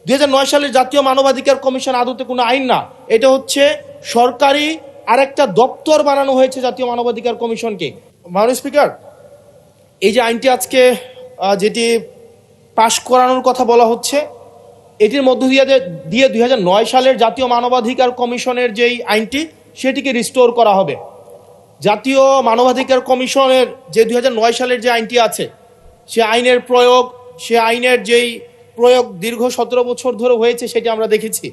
2009 সালের জাতীয় মানবাধিকার কমিশন আদতে কোনো আইন না, এটা হচ্ছে সরকারি আরেকটা দপ্তর বানানো হয়েছে জাতীয় মানবাধিকার কমিশনকে। মাননীয় স্পিকার, এই যে আইনটি আজকে যেটি পাশ করানোর কথা বলা হচ্ছে, এটির মধ্য দিয়ে 2009 সালের জাতীয় মানবাধিকার কমিশনের যেই আইনটি সেটিকে রিস্টোর করা হবে। জাতীয় মানবাধিকার কমিশনের যে 2009 সালের যে আইনটি আছে, সে আইনের যেই প্রয়োগ দীর্ঘ 17 বছর ধরে হয়েছে সেটি আমরা দেখেছি।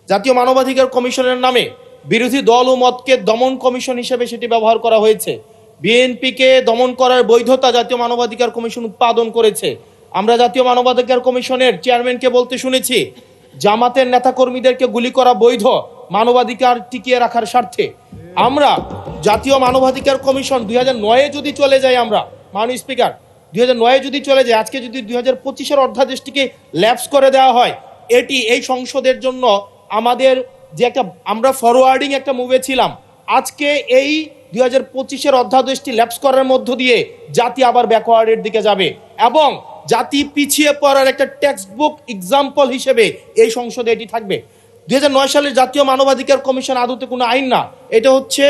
জাতীয় মানবাধিকার কমিশনের নামে বিরোধী দল ও মতকে দমন কমিশন হিসেবে সেটি ব্যবহার করা হয়েছে। বিএনপিকে দমন করার বৈধতা জাতীয় মানবাধিকার কমিশন উৎপাদন করেছে। আমরা জাতীয় মানবাধিকার কমিশনের চেয়ারম্যানকে বলতে শুনেছি, জামাতের নেতাকর্মীদেরকে গুলি করা বৈধ মানবাধিকার টিকিয়ে রাখার স্বার্থে। আমরা জাতীয় মানবাধিকার কমিশন 2009-এ যদি চলে যাই, আমরা মাননীয় স্পিকার 2009-এ যদি চলে যায়, আজকে যদি 2025-এর অধ্যাদেশটিকে ল্যাপস করে দেওয়া হয়, এটি এই সংসদের জন্য আমাদের যে আমরা ফরওয়ার্ডিং একটা মুভে ছিলাম, আজকে এই 2025-এর অধ্যাদেশটি ল্যাপস করার মধ্য দিয়ে জাতি আবার ব্যাকওয়ার্ডের দিকে যাবে এবং জাতি পিছিয়ে পড়ার একটা টেক্সট বুক এক্সাম্পল হিসেবে এই সংসদে এটি থাকবে। 2009 সালের জাতীয় মানবাধিকার কমিশন আদতে কোনো আইন না, এটা হচ্ছে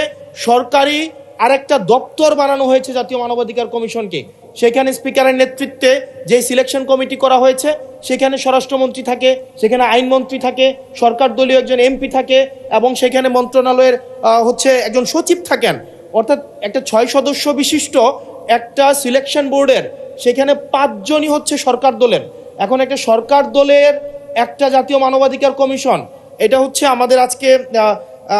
সরকারি আরেকটা দপ্তর বানানো হয়েছে জাতীয় মানবাধিকার কমিশনকে। সেখানে স্পিকারের নেতৃত্বে যে সিলেকশন কমিটি করা হয়েছে, সেখানে স্বরাষ্ট্রমন্ত্রী থাকে, সেখানে আইনমন্ত্রী থাকে, সরকার দলীয় একজন এমপি থাকে এবং সেখানে মন্ত্রণালয়ের একজন সচিব থাকেন। অর্থাৎ একটা 6 সদস্য বিশিষ্ট একটা সিলেকশন বোর্ডের সেখানে 5 জনই হচ্ছে সরকার দলের। এখন একটা সরকার দলের একটা জাতীয় মানবাধিকার কমিশন, এটা হচ্ছে আমাদের আজকে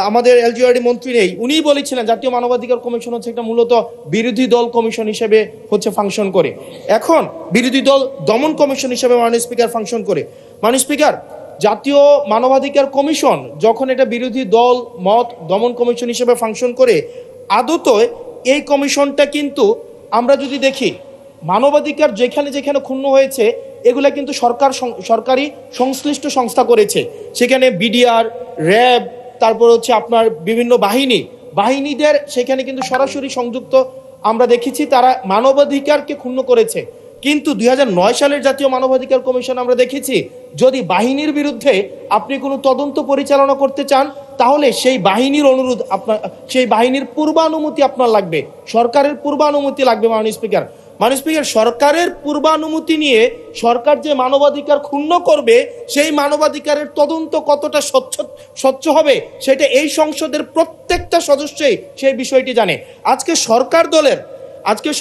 আমাদের এলজিআরডি মন্ত্রী নেই, উনিই বলেছিলেন জাতীয় মানবাধিকার কমিশন হচ্ছে একটা মূলত বিরোধী দল কমিশন হিসেবে ফাংশন করে। এখন বিরোধী দল দমন কমিশন হিসেবে মাননীয় স্পিকার ফাংশন করে। মাননীয় স্পিকার, জাতীয় মানবাধিকার কমিশন যখন এটা বিরোধী দল মত দমন কমিশন হিসেবে ফাংশন করে, আদতে এই কমিশনটা কিন্তু আমরা যদি দেখি, মানবাধিকার যেখানে যেখানে ক্ষুণ্ণ হয়েছে এগুলা কিন্তু সরকারি সংশ্লিষ্ট সংস্থা করেছে। সেখানে বিডিআর, র্যাব, তারপর হচ্ছে আপনার বিভিন্ন বাহিনীদের সেখানে কিন্তু সরাসরি সংযুক্ত আমরা দেখেছি, তারা মানবাধিকারকে ক্ষুণ্ণ করেছে। কিন্তু 2009 সালের জাতীয় মানবাধিকার কমিশন আমরা দেখেছি, যদি বাহিনীর বিরুদ্ধে আপনি কোনো তদন্ত পরিচালনা করতে চান, তাহলে সেই বাহিনীর সেই বাহিনীর পূর্বানুমতি আপনার লাগবে, সরকারের পূর্বানুমতি লাগবে। মাননীয় স্পিকার, সরকারের পূর্বানুমতি নিয়ে সরকার যে মানবাধিকার ক্ষুণ্ণ করবে, সেই মানবাধিকারের তদন্ত কতটা স্বচ্ছ হবে সেটা এই সংসদের প্রত্যেকটা সদস্যই সেই বিষয়টি জানে। আজকে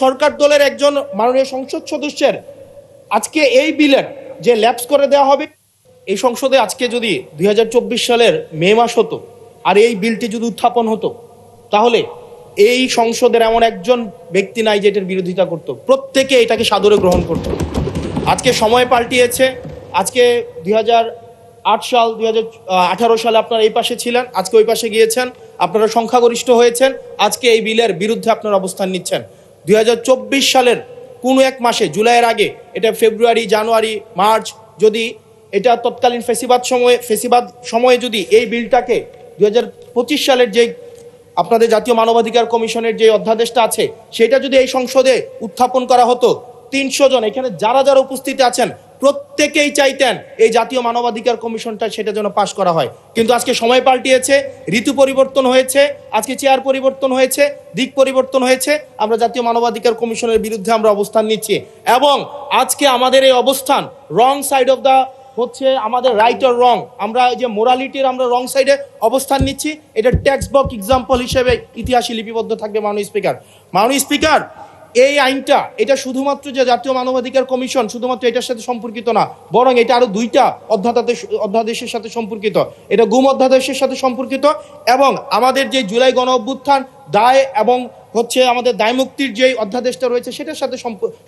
সরকার দলের একজন মাননীয় সংসদ সদস্যের আজকে এই বিলের যে ল্যাপস করে দেওয়া হবে, এই সংসদে আজকে যদি 2024 সালের মে মাস হতো আর এই বিলটি যদি উত্থাপন হতো, তাহলে এই সংসদের এমন একজন ব্যক্তি নাই যে এটার বিরোধিতা করত, প্রত্যেকে এটাকে সাদরে গ্রহণ করত। আজকে সময় পাল্টিয়েছে। আজকে 2008 সাল 2018 সালে আপনারা এই পাশে ছিলেন, আজকে ওই পাশে গিয়েছেন, আপনারা সংখ্যাগরিষ্ঠ হয়েছেন, আজকে এই বিলের বিরুদ্ধে আপনারা অবস্থান নিচ্ছেন। 2024 সালের কোনো এক মাসে, জুলাইয়ের আগে, এটা ফেব্রুয়ারি, জানুয়ারি, মার্চ, যদি এটা তৎকালীন ফেসিবাদ সময়ে যদি এই বিলটাকে 2025 সালের যে আপনাদের জাতীয় মানবাধিকার কমিশনের যে অধ্যাদেশটা আছে সেটা যদি এই সংসদে উত্থাপন করা হতো, 300 জন এখানে যারা উপস্থিত আছেন প্রত্যেকেই চাইতেন এই জাতীয় মানবাধিকার কমিশনটা সেটা যেন পাশ করা হয়। কিন্তু আজকে সময় পাল্টিয়েছে, ঋতু পরিবর্তন হয়েছে, আজকে চেয়ার পরিবর্তন হয়েছে, দিক পরিবর্তন হয়েছে, আমরা জাতীয় মানবাধিকার কমিশনের বিরুদ্ধে আমরা অবস্থান নিচ্ছি এবং আজকে আমাদের এই অবস্থান রং সাইড অফ দা আমাদের রাইট অর রং, আমরা যে মোরালিটির আমরা রং সাইডে অবস্থান নিচ্ছি, এটা টেক্সট বুক এক্সাম্পল হিসেবে ইতিহাসে লিপিবদ্ধ থাকবে। মাননীয় স্পিকার, এই আইনটা এটা শুধুমাত্র যে জাতীয় মানবাধিকার কমিশন শুধুমাত্র এটার সাথে সম্পর্কিত না, বরং এটা আরো 2টা অধ্যাদেশের সাথে সম্পর্কিত। এটা গুম অধ্যাদেশের সাথে সম্পর্কিত এবং আমাদের যে জুলাই গণ অভ্যুত্থান দায় এবং আমাদের দায়মুক্তির যে অধ্যাদেশটা রয়েছে সেটার সাথে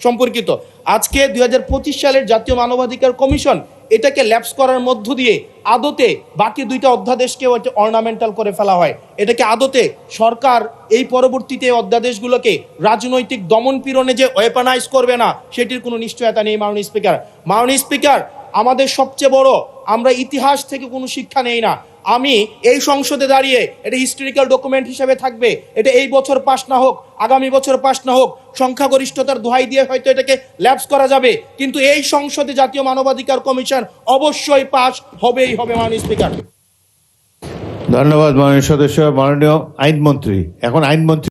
সম্পর্কিত। আজকে 2025 সালের জাতীয় মানবাধিকার কমিশন এটাকে ল্যাপস করার মধ্য দিয়ে আদতে বাকি 2টা অধ্যাদেশকে অর্নামেন্টাল করে ফেলা হয়। এটাকে আদতে সরকার এই পরবর্তীতে অধ্যাদেশগুলোকে রাজনৈতিক দমন পীড়নে যে ওয়েপনাইজ করবে না, সেটির কোনো নিশ্চয়তা নেই। মাননীয় স্পিকার, আমাদের সবচেয়ে বড়, আমরা ইতিহাস থেকে কোনো শিক্ষা নেই না। আমি এই সংসদে দাঁড়িয়ে এটা হিস্টোরিক্যাল ডকুমেন্ট হিসেবে থাকবে, এটা এই বছর পাস না হোক, আগামী বছর পাস না হোক, সংখ্যাগরিষ্ঠতার দোহাই দিয়ে হয়তো এটাকে ল্যাপস করা যাবে, কিন্তু এই সংসদে জাতীয় মানবাধিকার কমিশন অবশ্যই পাস হবেই হবে। মাননীয় স্পিকার, ধন্যবাদ মাননীয় সদস্য। মাননীয় আইনমন্ত্রী, এখন আইনমন্ত্রী